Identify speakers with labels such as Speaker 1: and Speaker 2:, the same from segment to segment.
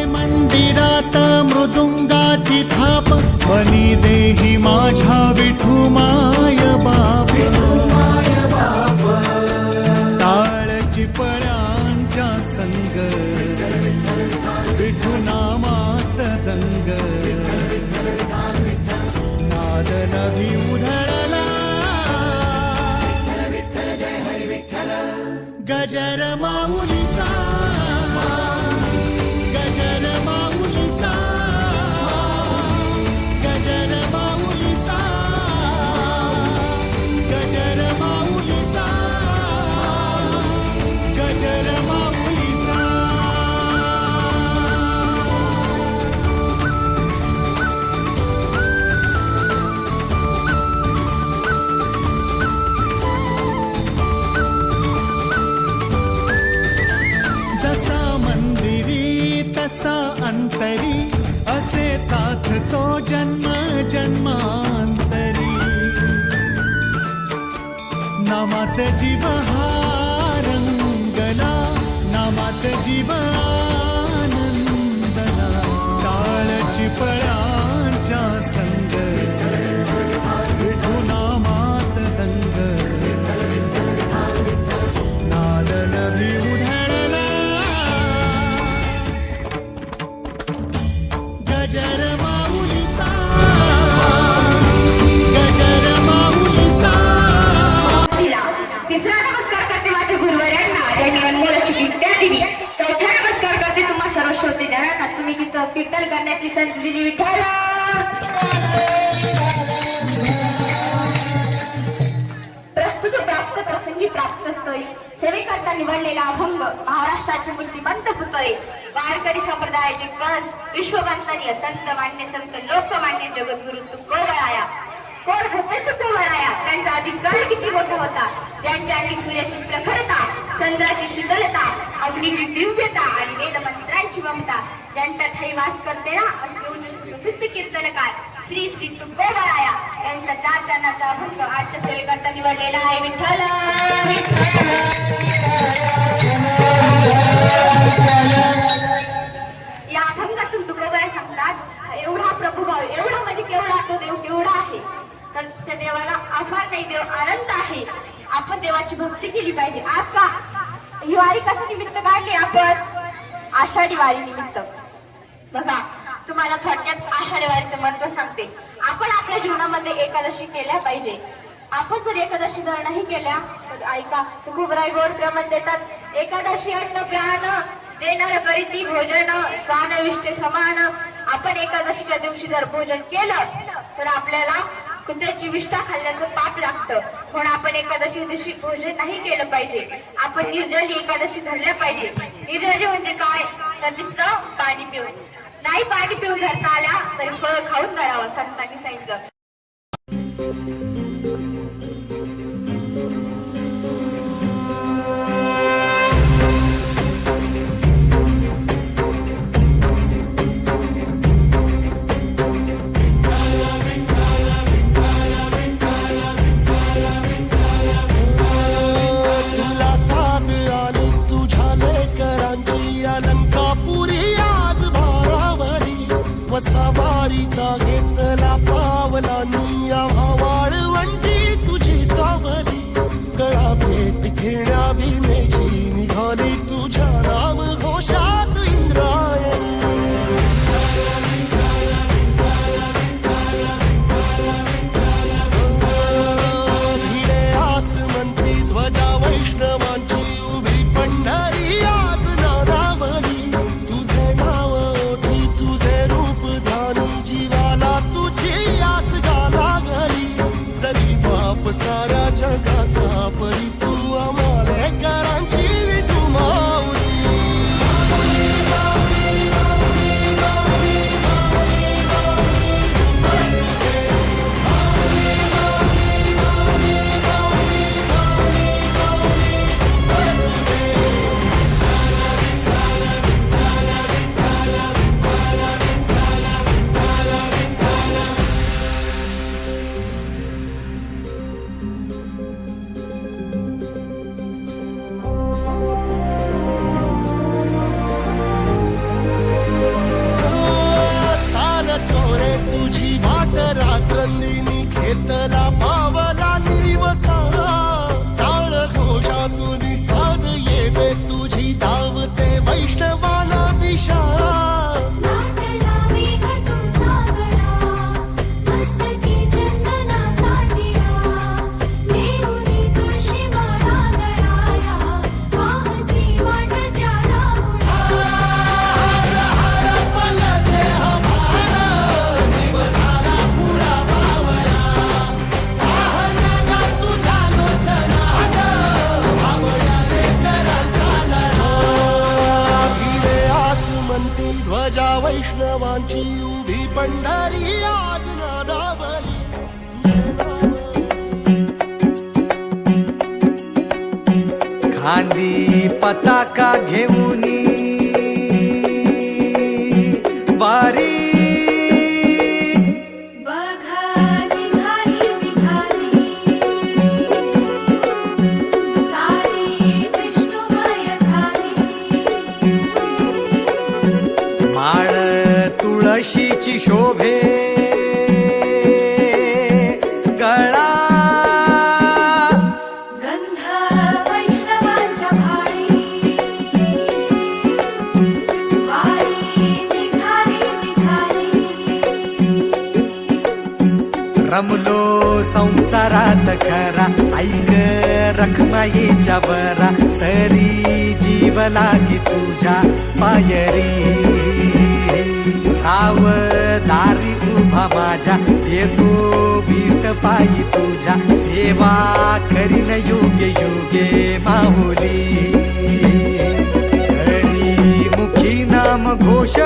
Speaker 1: मंदिरात मृदुंगाची थाप बनी देही माझ्या विठुमाय बाप टाळची पळ्यांच्या संग विठुनामात दंग नाद नभी उधळला गजर माऊलीचा गजर माऊलीचा गजर माऊलीचा गजर माऊलीचा गजर माऊलीचा जसा मंदिरी तसा अंतरी असे साथ तो जन्म जन्मांतरी नामात जीव हा रंगला नामात जीव आनंदला काळची पळांच्या संग विठुनामात दंग नाद नभी उधळला गजर माऊलीचा गजर माऊलीचा
Speaker 2: तिसरा नमस्कार करते माझ्या गुरुवर्यांना ज्यांनी अनमोल अशी विद्या दिली. चौथा नमस्कार करते तुम्हा सर्व श्रोते जनांना तुम्ही कीर्तन करण्याची संधी दिली. विठ्ठल प्रस्तुत प्राप्त प्रसंगी प्राप्त स्थळी सेवेकरता निवडलेला अभंग महाराष्ट्राचे मूर्तिमंत पुतळे वारकरी संप्रदायाचे कस विश्ववंतनीय संत मान्य संत लोकमान्य जगद्गुरु तुकोबराया कोण होते तुकोबराया त्यांचा अधिकार किती मोठा होता. ज्यांच्या अंगी सूर्याची प्रखरता चंद्राची शीतलता अग्नीची दिव्यता आणि वेदमंत्रांची ममता ज्यांच्या ठाई वास करते ना असे उच्च प्रसिद्ध कीर्तनकार श्री श्री तुकोबराया यांचा चार चरणाचा अभंग आजच्या सेवेकरता निवडलेला आहे. विठ्ठल या अभंगातून तुकोबराया सांगतात एवढा प्रभुभाव एवढा म्हणजे केवढा तो देव केवढा आहे तर त्या देवाला अफाट नाही देव अनंत आहे. आपण देवाची भक्ती केली पाहिजे. आज का ही वारी कशा निमित्त काढली आपण आषाढी वारी निमित्त. बघा तुम्हाला थोडक्यात आषाढी वारीचं महत्व सांगते. आपण आपल्या जीवनामध्ये एकादशी केल्या पाहिजे. आपण जर एकादशी जर नाही केल्या तर ऐका तुकोबराय गोड प्रमाण देतात. एकादशी अन्न प्राण जे नर करीती भोजन स्वान विष्टे समान. आपण एकादशीच्या दिवशी जर भोजन केलं तर आपल्याला कुत्र्याची विष्ठा खाल्ल्याचं पाप लागतं. म्हणून आपण एकादशी दिवशी भोजन नाही केलं पाहिजे. आपण निर्जली एकादशी धरल्या पाहिजे. निर्जली म्हणजे काय तर नुसतं पाणी पिऊन नाही. पाणी पिऊन धरता आल्या तरी फळ खाऊन धरावं संतांनी सांगितलं.
Speaker 1: सवारीचा घेतला पावला निया वाळवंटी तुझी सावली गळा भेट घेण्या भीमेची निघाली तुझ्या राम घोषात इंद्रायणी. भिडे आसमंती ध्वजा वैष्णवांची उभी पंढरी आज नारावली. तुझे नाव ओठी तुझे रूप ध्यानी जीवाला तुझी आस गाला घरी. जरी बाप साऱ्या जगाचा परी तू आम्हाला करा उभी पंढरी आज नादावली
Speaker 3: खांदी पताका घेऊनी वारी माळ तुळशीची शोभे गळा रमलो संसारात खरा ऐक रखमाईच्या बरा तरी जीव लागी तुझ्या पायरी राव दारी उभा माझ्या येतो बीट पायी तुझ्या सेवा करीन युगे युगे माहुली हरी मुखी नाम घोष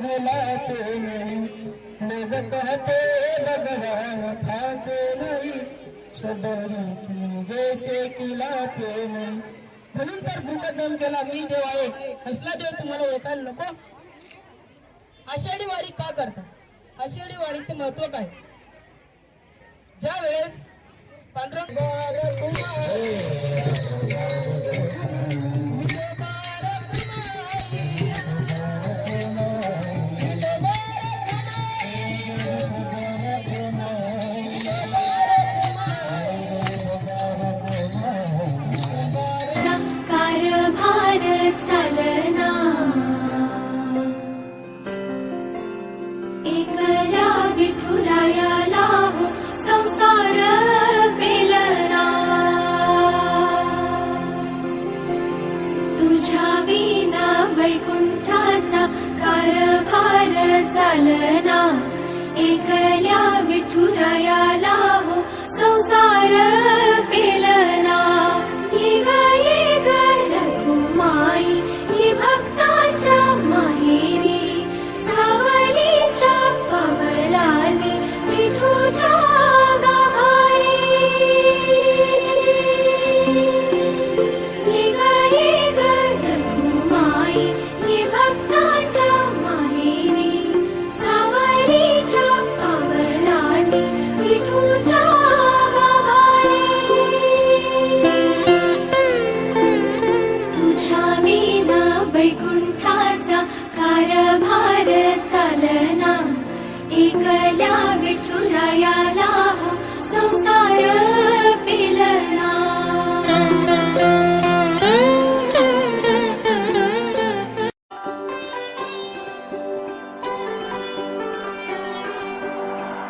Speaker 1: बुलाते नहीं लोग कहते भगवान खाते नहीं सबरी की जैसे खिलाते नहीं म्हणून तर भूतदम केला मी देव आहे कसला देव तुम्हाला ओळखायला नको आषाढी वारी का करतात आषाढी वारीचे महत्व काय ज्या वेळेस पांडुरंग
Speaker 4: वैकुंठाचा कारभार चालना एकल्या विठुरायाला हो संसार पेलना ये ग रखुमाई ही भक्ताच्या माहेरी सावलीच्या पवलाली विठूच्या कारभार चालना एकल्या विठुरायाला हो संसार पेलना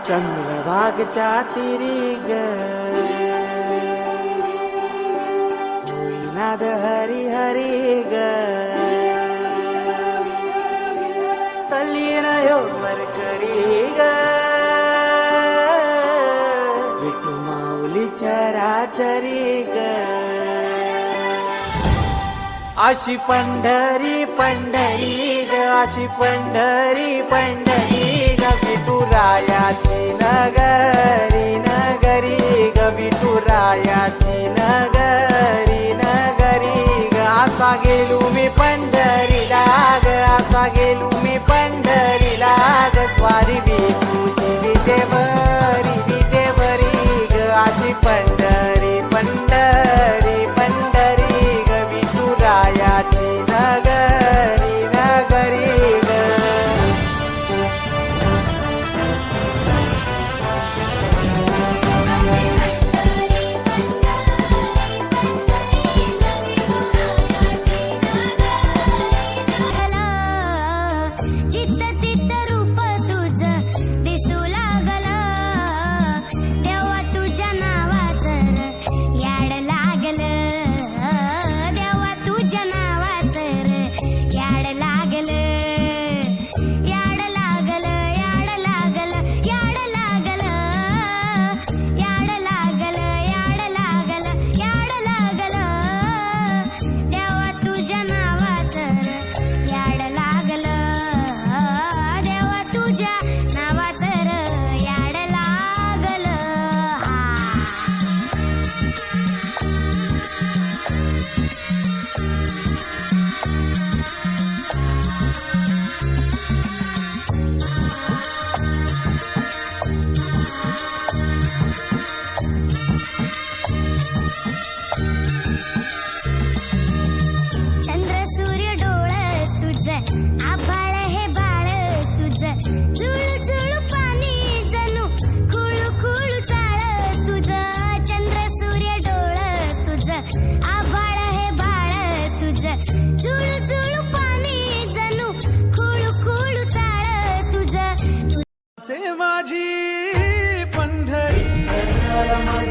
Speaker 3: चंद्रभागच्या तिरी ग नाद हरी हरी ग वर करी ग विठू माऊली चराचरी ग अशी पंढरी पंढरी ग अशी पंढरी पंढरी ग विठुरायाची नगरी नगरी ग विठुरायाची नगरी नगरी ग असा गेलो मी पंढरीला ग असा गेलो मी पंढरीला ग स्वारी विठूची विटेवरी ग अशी पंढरी पंढरी पंढरी ग विठुरायाची नगरी नगरी ग रमज